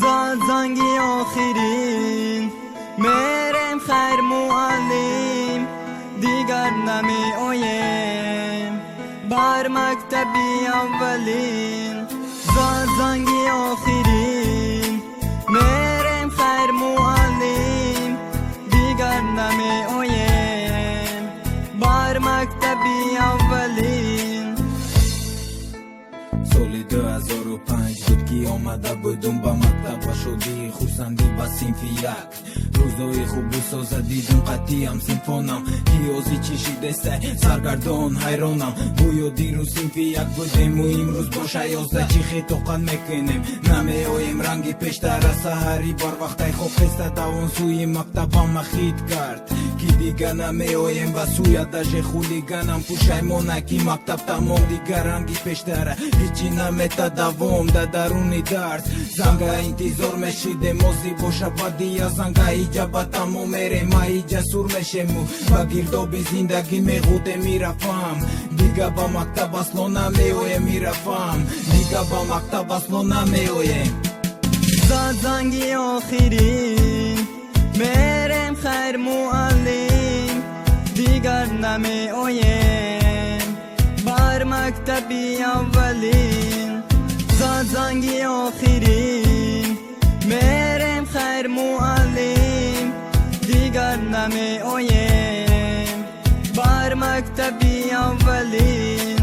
زاد زنگی آخرین میرم خیر معلم دیگر نمی آیم بر مکتبی اولین زاد زنگی آخرین میرم خیر معلم دیگر نمی آیم بر مکتبی اولین سال 2005 بود که آمده بودم با مکتب و شدی خورسندی با سینفیک روزای خوب بسازه دیدم قطعیم سیمفونم کیازی چشیده سرگردان حیرانم گویا دیروز سینفیک بودیم و امروز باشه یازده چی خیتوقن میکنیم نمی آیم رنگی پیشتر از سحری بار وقتی خوب خسته دوان سوی مکتبم خید کرد کی دیگه نمی آیم و سوی دژ خولیگنم پوشیمانه کی مکتب تمام دیگه رنگی پیشتره هیچی نمیتا دوام در درونی درس زنگه انتظار میشیده موزی باشه بدی از زنگه ایجا با تمام میره ما ایجا سور میشم با گردابی زندگی میخوده میرفم دیگه با مکتب اصلا نمیایم میرفم دیگه با مکتب اصلا نمیایم زاد زنگی آخرین میرم خیر معلم دیگر نمی آیم بر مکتبی اولین زاد زنگی آخرین میرم خیر معلم دیگر نمی آیم بر مکتبی اولین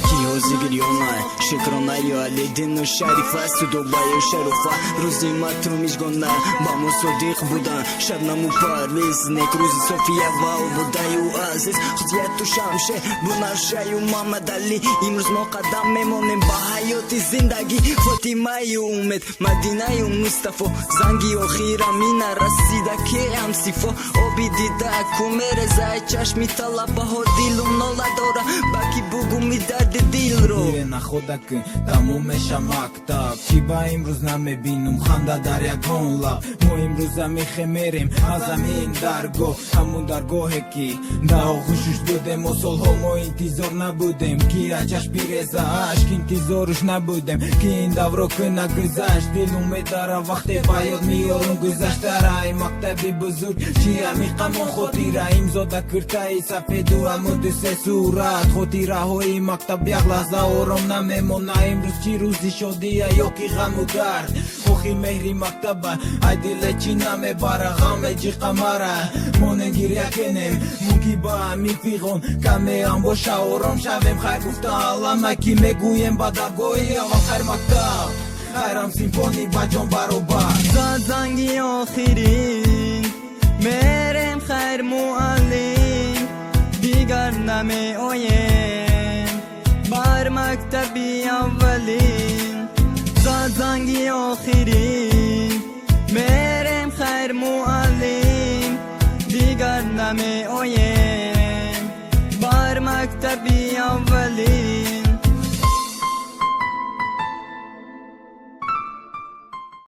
کیازی گریونای شکرانای و علیدین و شریف است و دوبای و شرفا روزی مطرو میشگونه با مو صدیق بودن شبنم و پرویز نک روزی صوفیه و بودای و عزیز خودیت و شمشه بنرشای و محمد علی امروز ما قدم میمونیم با حیات زندگی فاطمه و امید مدینه و مصطفی زنگی و خیرم این رسیده که هم صفا آبی دیده کمر زای چشمی طلبه ها دیلم نالا داره باکی بگو میدرد دیل رو میره نخوده که تمومش مکتب چی با امروز نمیبینم خنده در یکان لب ما امروز میخمیریم از همین درگاه همون درگاهی که در آغوشش بودیم و سالها ما انتظار نبودیم که اچش بیرزه عشق انتظارش نبودیم که این دورا که نگذشت دلم میداره وقتی باید میارم گذشته رای مکتبی بزرگ چی همی قمان خاطیره امزاده کرته سفید و همو دوست صورت خاطیره های مکتب یک لحظه آرام نمیمونه امروز چی روزی شدیه یا کی غم و درد خوخی مهری مکتبه ای دل چی نمیبره غم جی قمره ما نگیریه کنیم مونکی با همی فیغون کمی هم باشه آرام شویم خیر گفته علمه کی میگویم با درگاهی آقا خیر مکتب خیرم سیمفونی با جان برابر زاد زنگی آخرین میرم خیر معلم دیگر نمی آیم بر مکتبی اولین زاد زنگی آخرین میرم خیر معلم دیگر نمی آیم بر مکتبی